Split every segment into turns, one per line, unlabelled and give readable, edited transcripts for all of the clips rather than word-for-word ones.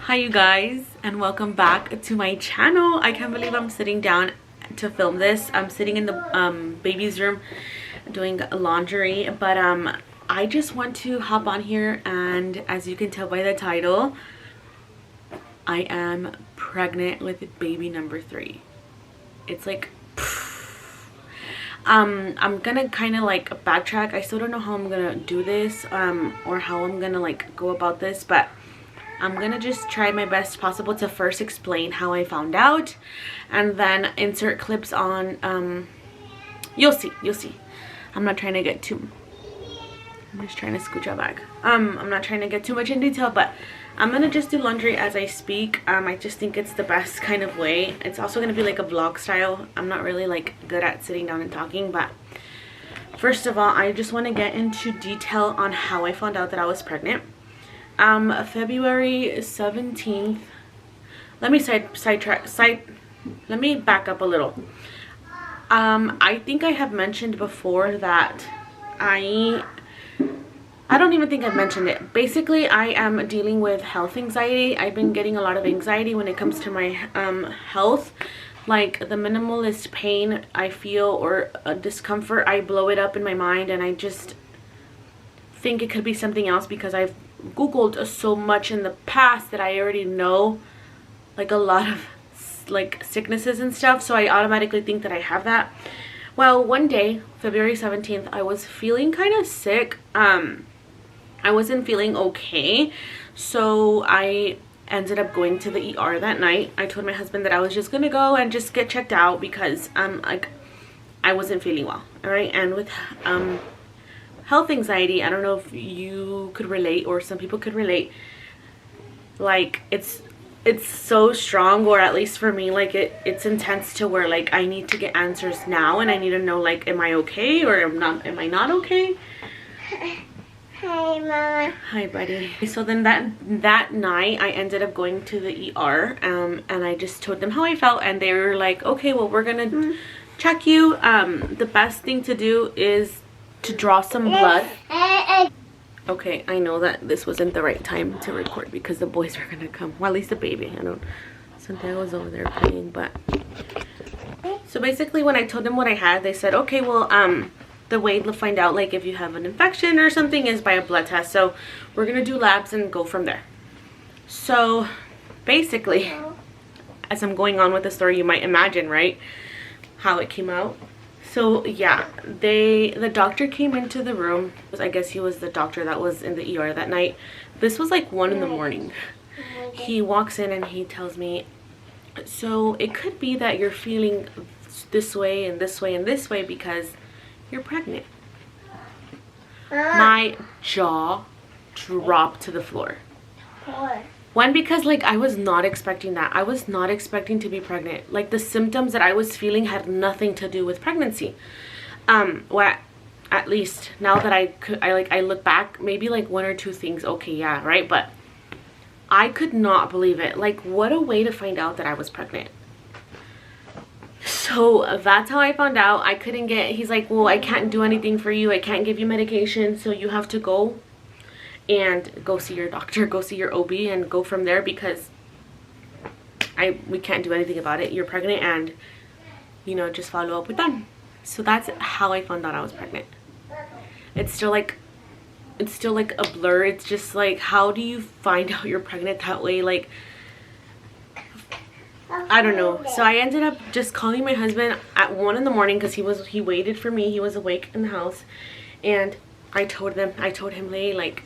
Hi you guys, and welcome back to my channel. I can't believe I'm sitting down to film this. I'm sitting in the baby's room doing laundry, but I just want to hop on here, and as you can tell by the title, I am pregnant with baby number 3. It's like I'm gonna kind of like backtrack. I still don't know how I'm gonna do this or how I'm gonna like go about this, but I'm gonna just try my best possible to first explain how I found out, and then insert clips on you'll see. I'm not trying to get too, I'm just trying to scooch out back. I'm not trying to get too much in detail, but I'm gonna just do laundry as I speak. I just think it's the best kind of way. It's also gonna be like a vlog style. I'm not really like good at sitting down and talking, but first of all, I just want to get into detail on how I found out that I was pregnant. February 17th. Let me let me back up a little. I think I have mentioned before that I don't even think I've mentioned it. Basically, I am dealing with health anxiety. I've been getting a lot of anxiety when it comes to my health. Like the minimalist pain I feel or discomfort, I blow it up in my mind, and I just think it could be something else because I've googled so much in the past that I already know like a lot of like sicknesses and stuff, so I automatically think that I have that. Well, one day, February 17th, I was feeling kind of sick. I wasn't feeling okay, so I ended up going to the ER that night. I told my husband that I was just gonna go and just get checked out because like I wasn't feeling well. All right, and with health anxiety, I don't know if you could relate or some people could relate, like it's so strong, or at least for me, like it's intense to where like I need to get answers now, and I need to know like am I okay or am I not okay.
Hi, Mama.
Hi, buddy. So then that night I ended up going to the ER, and I just told them how I felt, and they were like, okay, well, we're gonna check you. The best thing to do is to draw some blood. Okay, I know that this wasn't the right time to record because the boys were gonna come. Well, at least the baby. I don't. Santiago's over there playing, but so basically, when I told them what I had, they said, okay, well, the way to find out like if you have an infection or something is by a blood test. So we're gonna do labs and go from there. So basically, as I'm going on with the story, you might imagine, right, how it came out. So yeah, the doctor came into the room. I guess he was the doctor that was in the ER that night. This was like 1 in the morning. He walks in and he tells me, so it could be that you're feeling this way and this way and this way because you're pregnant. My jaw dropped to the floor. One, because like I was not expecting that. I was not expecting to be pregnant. Like the symptoms that I was feeling had nothing to do with pregnancy. Well, at least now that I look back, maybe like 1 or 2 things. Okay, yeah, right. But I could not believe it. Like, what a way to find out that I was pregnant. So that's how I found out. I couldn't get, he's like, well, I can't do anything for you. I can't give you medication. So you have to go and go see your doctor, go see your OB, and go from there because we can't do anything about it. You're pregnant, and you know, just follow up with them. So that's how I found out I was pregnant. It's still like a blur. It's just like, how do you find out you're pregnant that way? Like, I don't know. So I ended up just calling my husband at 1 in the morning because he waited for me. He was awake in the house, and I told him, like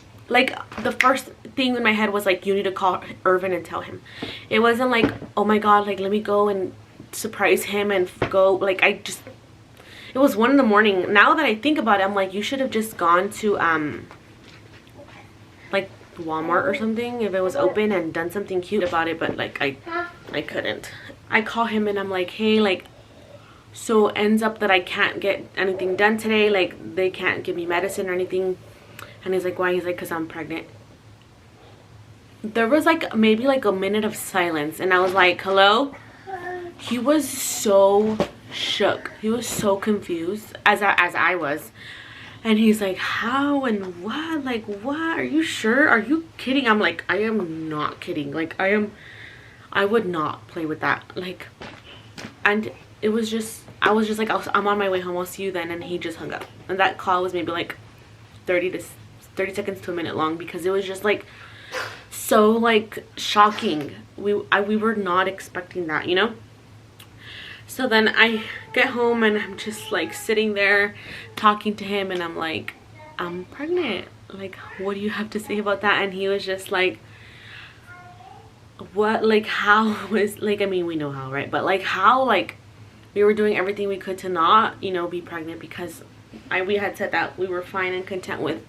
the first thing in my head was like, you need to call Irvin and tell him. It wasn't like, oh my god, like let me go and surprise him and go. Like it was 1 in the morning. Now that I think about it, I'm like, you should have just gone to like Walmart or something if it was open and done something cute about it, but like I couldn't. I call him and I'm like, hey, like, so ends up that I can't get anything done today. Like they can't give me medicine or anything. And he's like, why? He's like, because I'm pregnant. There was like maybe like a minute of silence, and I was like, hello? He was so shook. He was so confused, as I was. And he's like, how and what? Like, what? Are you sure? Are you kidding? I'm like, I am not kidding. Like, I would not play with that. Like, and it was just, I was just like, I'm on my way home. I'll see you then. And he just hung up. And that call was maybe like 30 seconds to a minute long, because it was just like so like shocking. We were not expecting that, you know? So then I get home and I'm just like sitting there talking to him, and I'm like, I'm pregnant. Like, what do you have to say about that? And he was just like, what? Like, how was, like, I mean, we know how, right? But like, how, like, we were doing everything we could to not, you know, be pregnant, because we had said that we were fine and content with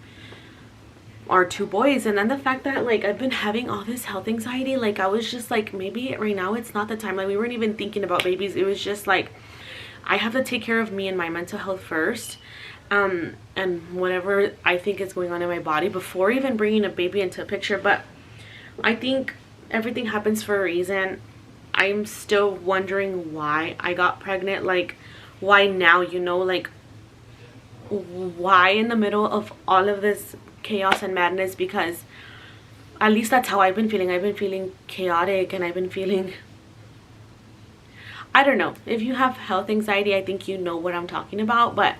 our 2 boys. And then the fact that like I've been having all this health anxiety, like I was just like, maybe right now it's not the time. Like, we weren't even thinking about babies. It was just like, I have to take care of me and my mental health first, and whatever I think is going on in my body before even bringing a baby into a picture. But I think everything happens for a reason. I'm still wondering why I got pregnant. Like, why now, you know? Like, why in the middle of all of this chaos and madness? Because at least that's how I've been feeling. I've been feeling chaotic, and I've been feeling, I don't know. If you have health anxiety, I think you know what I'm talking about. But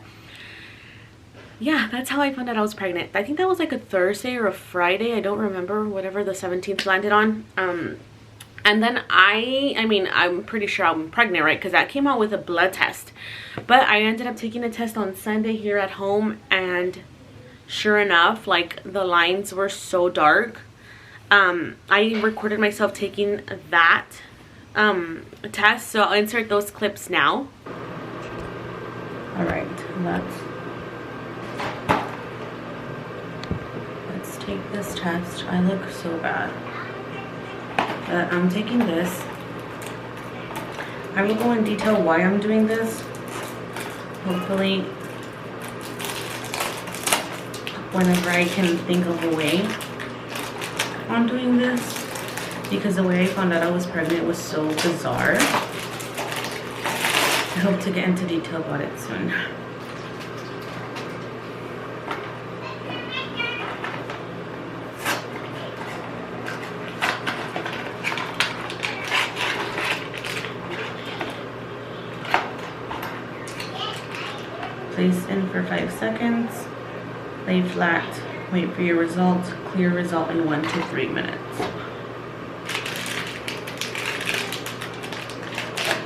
yeah, that's how I found out I was pregnant. I think that was like a Thursday or a Friday. I don't remember, whatever the 17th landed on. And then I mean, I'm pretty sure I'm pregnant, right? Because that came out with a blood test. But I ended up taking a test on Sunday here at home, and sure enough, like, the lines were so dark. I recorded myself taking that test, so I'll insert those clips now. All right, let's take this test. I look so bad. I'm taking this. I will go in detail why I'm doing this. Hopefully, whenever I can think of a way on doing this, because the way I found out I was pregnant was so bizarre. I hope to get into detail about it soon. Place in for 5 seconds, lay flat, wait for your result, clear result in 1 to 3 minutes.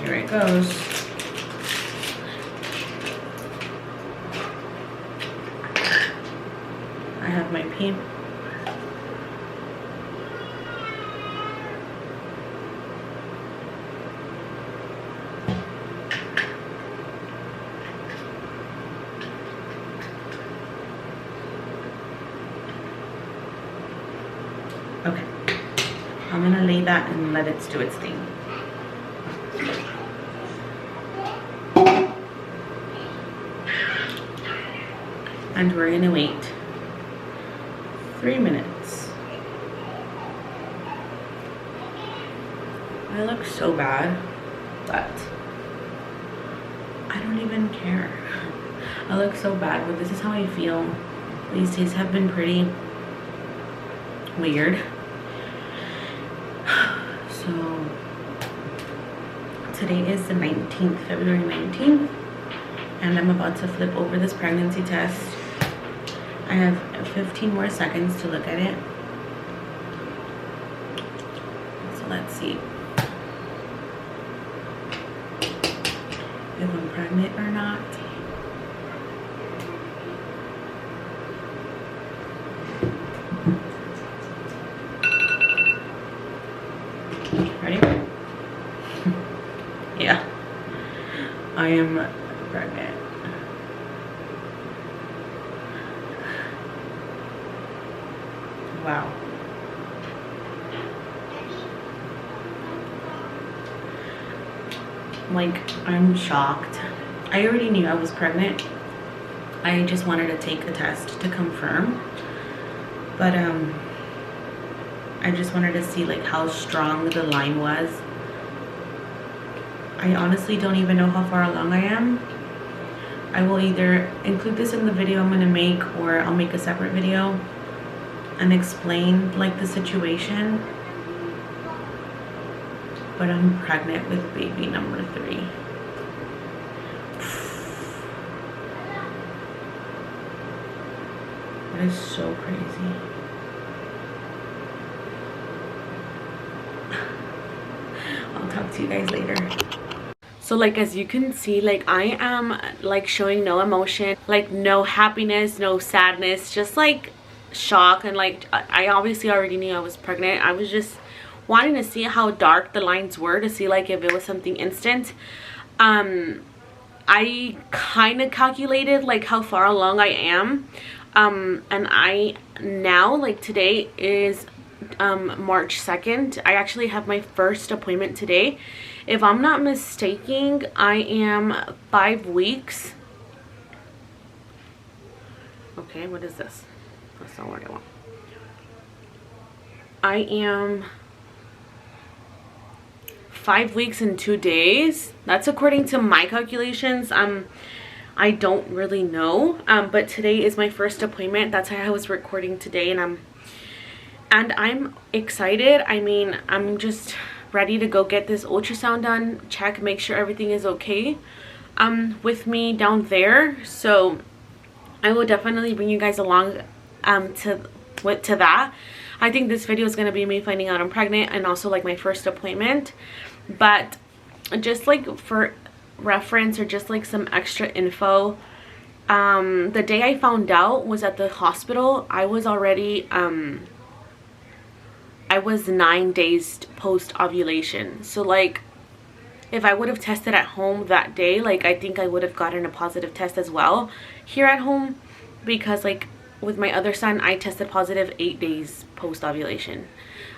Here it goes. I have my pee. Okay, I'm gonna lay that and let it do its thing. And we're gonna wait 3 minutes. I look so bad, but I don't even care. I look so bad, but this is how I feel. These days have been pretty weird. So today is the 19th, February 19th, and I'm about to flip over this pregnancy test. I have 15 more seconds to look at it. So let's see if I'm pregnant or not. Ready? Yeah, I am pregnant. Wow. Like, I'm shocked. I already knew I was pregnant. I just wanted to take a test to confirm. But I just wanted to see like how strong the line was. I honestly don't even know how far along I am. I will either include this in the video I'm gonna make, or I'll make a separate video and explain like the situation. But I'm pregnant with baby number 3. That is so crazy. I'll talk to you guys later. So like, as you can see, like I am like showing no emotion, like no happiness, no sadness, just like shock. And like I obviously already knew I was pregnant. I was just wanting to see how dark the lines were, to see like if it was something instant. I kind of calculated like how far along I am, and I now, like today is March 2nd. I actually have my first appointment today. If I'm not mistaken, I am 5 weeks. Okay, what is this? That's not what I want. I am 5 weeks and 2 days. That's according to my calculations. I don't really know, but today is my first appointment. That's how I was recording today, and I'm excited. I mean, I'm just ready to go get this ultrasound done, check, make sure everything is okay with me down there. So I will definitely bring you guys along to that. I think this video is going to be me finding out I'm pregnant, and also like my first appointment. But just like for reference, or just like some extra info, the day I found out was at the hospital. I was already I was 9 days post ovulation. So like, if I would have tested at home that day, like I think I would have gotten a positive test as well here at home, because like with my other son, I tested positive 8 days post ovulation.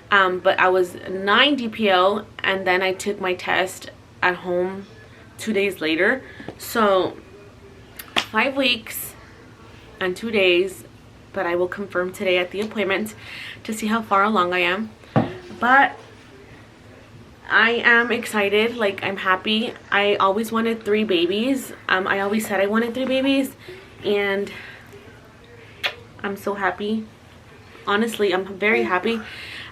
But I was 9 DPO, and then I took my test at home 2 days later. So 5 weeks and 2 days, but I will confirm today at the appointment to see how far along I am. But I am excited, like I'm happy. I always wanted 3 babies. I always said I wanted 3 babies, and I'm so happy. Honestly, I'm very happy.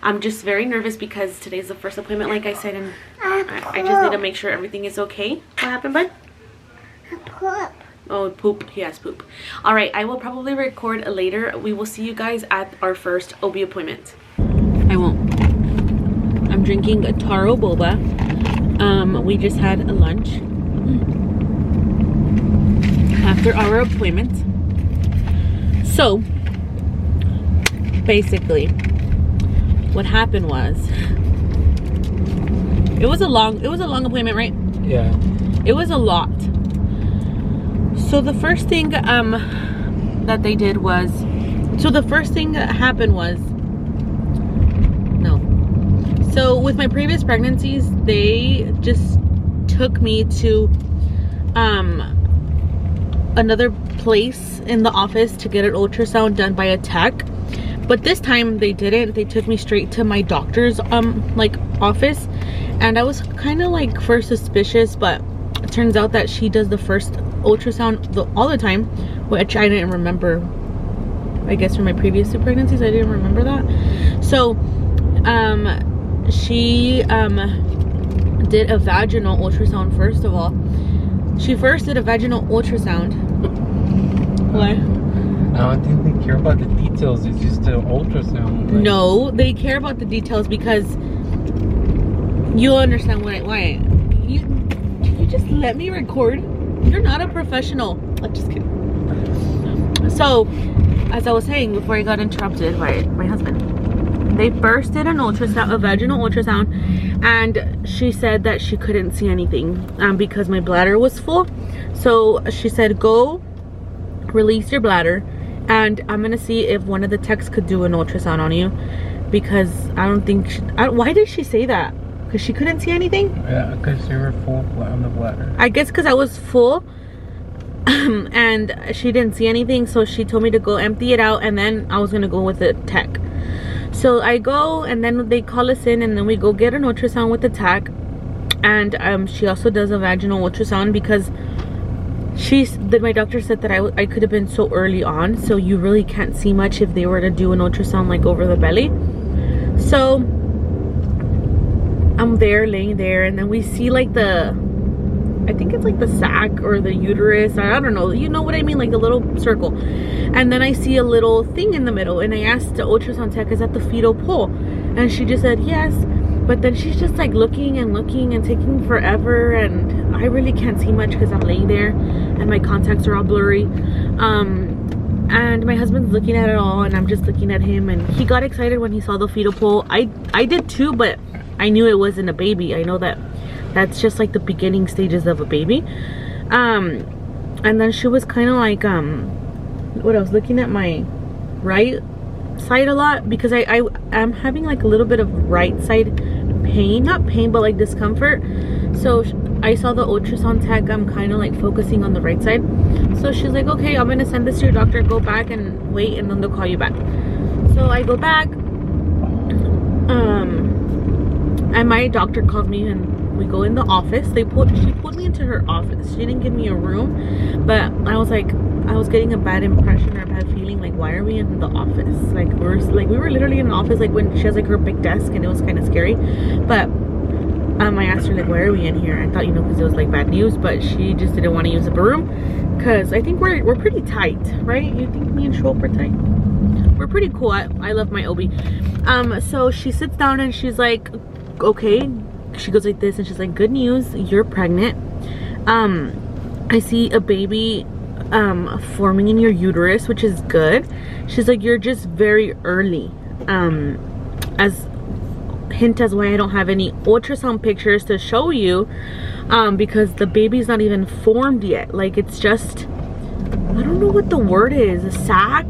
I'm just very nervous because today's the first appointment, like I said, and I just need to make sure everything is okay. What happened, bud? Poop. Oh, poop. He has poop. All right, I will probably record later. We will see you guys at our first OB appointment. I won't. I'm drinking a taro boba. We just had a lunch after our appointment. So basically, what happened was, it was a long appointment, right?
Yeah.
It was a lot. So the first thing that they did was, the first thing that happened was, so with my previous pregnancies, they just took me to another place in the office to get an ultrasound done by a tech. But this time they didn't. They took me straight to my doctor's like office, and I was kind of like first suspicious, but it turns out that she does the first ultrasound all the time, which I didn't remember. I guess from my previous 2 pregnancies, I didn't remember that. So she did a vaginal ultrasound first of all. She first did a vaginal ultrasound. What?
I don't think they care about the details. It's just an ultrasound. Like...
No, they care about the details, because you'll understand why. You just let me record. You're not a professional. I'm just kidding. So, as I was saying before I got interrupted by my husband, they first did an ultrasound, a vaginal ultrasound, and she said that she couldn't see anything because my bladder was full. So she said, go release your bladder, and I'm gonna see if one of the techs could do an ultrasound on you, because I don't think why did she say that? Because she couldn't see anything?
Yeah, because you were full on the bladder.
I guess because I was full and she didn't see anything, so she told me to go empty it out, and then I was gonna go with the tech. So I go, and then they call us in, and then we go get an ultrasound with the tech. And she also does a vaginal ultrasound, because my doctor said that I could have been so early on, so you really can't see much if they were to do an ultrasound like over the belly. So I'm there laying there, and then we see like I think it's like the sac or the uterus, I don't know, you know what I mean, like a little circle. And then I see a little thing in the middle, and I asked the ultrasound tech, is that the fetal pole? And she just said yes. But then she's just like looking and taking forever, and I really can't see much because I'm laying there and my contacts are all blurry. And my husband's looking at it all, and I'm just looking at him, and he got excited when he saw the fetal pole. I did too, but I knew it wasn't a baby. I know that that's just like the beginning stages of a baby. And then she was kind of like what, I was looking at my right side a lot because I'm having like a little bit of right side pain, not pain but like discomfort. So I saw the ultrasound tech, I'm kind of like focusing on the right side. So she's like, okay, I'm gonna send this to your doctor, go back and wait, and then they'll call you back. So I go back, and my doctor called me, and we go in the office. She pulled me into her office. She didn't give me a room, but I was getting a bad impression or a bad feeling, like, why are we in the office? Like we were literally in the office, like when she has like her big desk, and it was kind of scary. But I asked her like, why are we in here? I thought, you know, because it was like bad news, but she just didn't want to use up a room because I think we're pretty tight, right? You think me and Schwab are tight? We're pretty cool. I love my OB. So she sits down and she's like, okay. She goes like this, and she's like, good news, you're pregnant. I see a baby forming in your uterus, which is good. She's like, you're just very early. As why I don't have any ultrasound pictures to show you, because the baby's not even formed yet. Like, it's just, I don't know what the word is, a sac,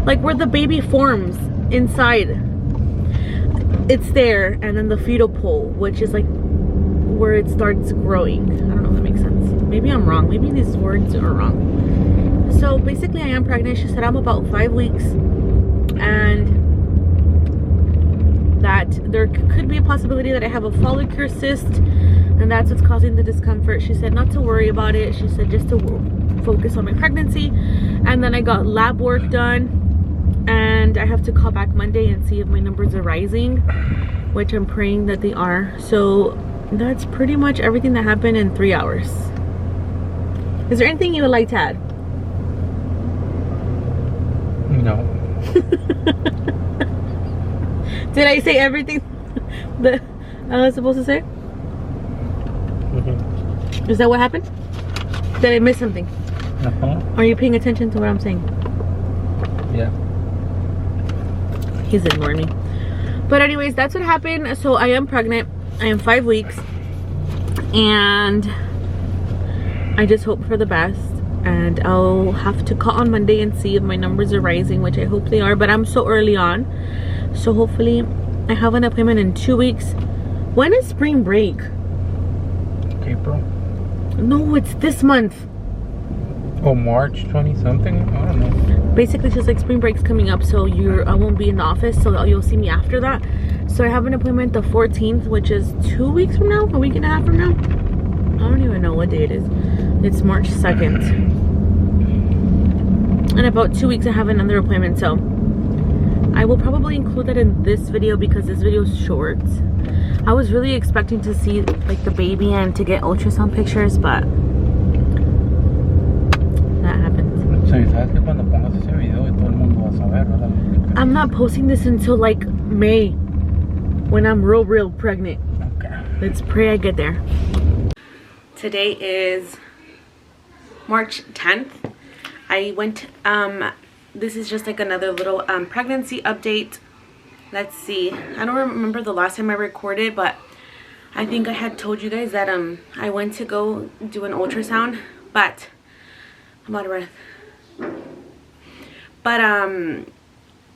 like where the baby forms inside. It's there, and then the fetal pole, which is like where it starts growing. I don't know if that makes sense. Maybe I'm wrong. Maybe these words are wrong. So basically I am pregnant. She said I'm about 5 weeks, and that there could be a possibility that I have a follicular cyst, and that's what's causing the discomfort. She said not to worry about it. She said just to focus on my pregnancy. And then I got lab work done, and I have to call back Monday and see if my numbers are rising, which I'm praying that they are. So that's pretty much everything that happened in 3 hours. Is there anything you would like to add?
No.
Did I say everything that I was supposed to say?
Mm-hmm.
Is that what happened? Did I miss something?
Uh-huh.
Are you paying attention to what I'm saying?
Yeah.
He's ignoring me. But anyways, that's what happened. So I am pregnant. I am 5 weeks, and I just hope for the best. And I'll have to call on Monday and see if my numbers are rising, which I hope they are, but I'm so early on. So hopefully I have an appointment in 2 weeks. When is spring break?
April?
No, it's this month.
Oh, March 20 something? I don't know.
Basically, just like spring break's coming up, so I won't be in the office, so you'll see me after that. So I have an appointment the 14th, which is 2 weeks from now, a week and a half from now. I don't even know what day it is. It's March 2nd. In about 2 weeks I have another appointment, so I will probably include that in this video because this video is short. I was really expecting to see like the baby and to get ultrasound pictures, but that happened. I'm not posting this until like May, when I'm real pregnant.
Okay.
Let's pray I get there. Today is March 10th. I went, this is just like another little pregnancy update. Let's see. I don't remember the last time I recorded, but I think I had told you guys that I went to go do an ultrasound, but I'm out of breath. But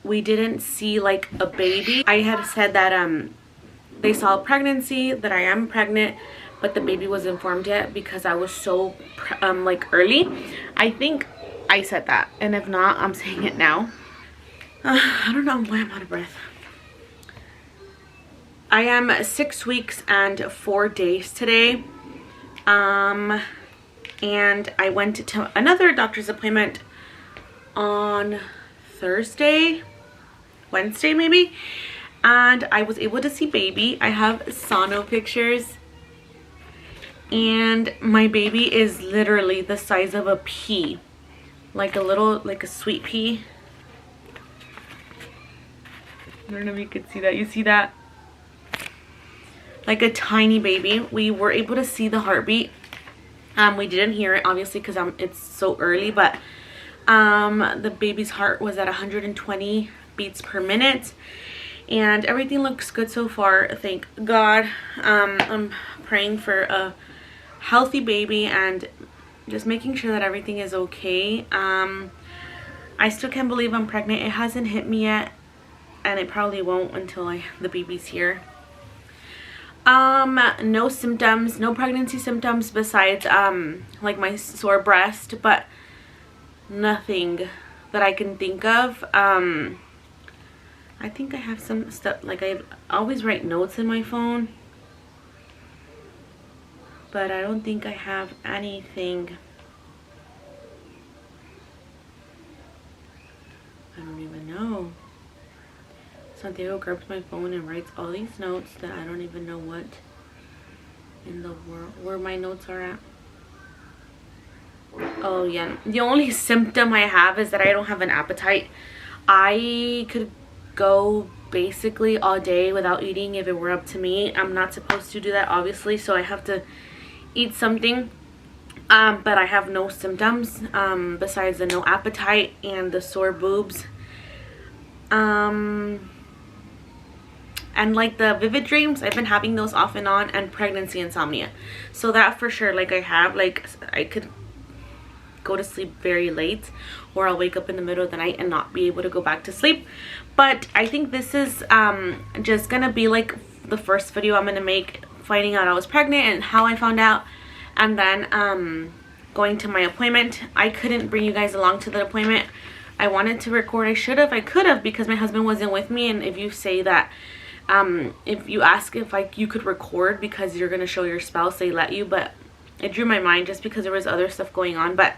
we didn't see like a baby. I had said that they saw a pregnancy, that I am pregnant, but the baby wasn't formed yet because I was so like early. I think I said that, and if not, I'm saying it now. I don't know why I'm out of breath. I am 6 weeks and 4 days today. and I went to another doctor's appointment on Wednesday maybe, and I was able to see baby. I have sono pictures, and my baby is literally the size of a pea, like a sweet pea. I don't know if you could see that. You see that? Like a tiny baby. We were able to see the heartbeat. We didn't hear it obviously because it's so early, but the baby's heart was at 120 beats per minute, and everything looks good so far, thank God. I'm praying for a healthy baby and just making sure that everything is okay. I still can't believe I'm pregnant. It hasn't hit me yet, and it probably won't until the baby's here. No symptoms, no pregnancy symptoms besides like my sore breast, but nothing that I can think of. I think I have some stuff, like I always write notes in my phone, but I don't think I have anything. I don't even know. Santiago grabs my phone and writes all these notes that I don't even know what in the world, where my notes are at. Oh yeah, the only symptom I have is that I don't have an appetite. I could go basically all day without eating if it were up to me. I'm not supposed to do that obviously, so I have to eat something. But I have no symptoms besides the no appetite and the sore boobs. And like the vivid dreams, I've been having those off and on, and pregnancy insomnia. So that for sure, like I have, like I could go to sleep very late, or I'll wake up in the middle of the night and not be able to go back to sleep. But I think this is just gonna be like the first video I'm gonna make, finding out I was pregnant and how I found out, and then going to my appointment. I couldn't bring you guys along to the appointment. I wanted to record. I could have because my husband wasn't with me, and if you say that if you ask if you could record because you're gonna show your spouse, they let you, but it drew my mind just because there was other stuff going on. But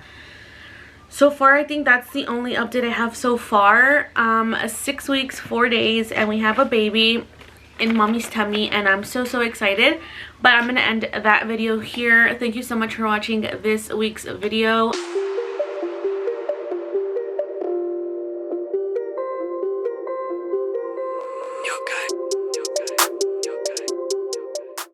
so far I think that's the only update I have so far. 6 weeks 4 days, and we have a baby in mommy's tummy, and I'm so excited. But I'm gonna end that video here. Thank you so much for watching this week's video.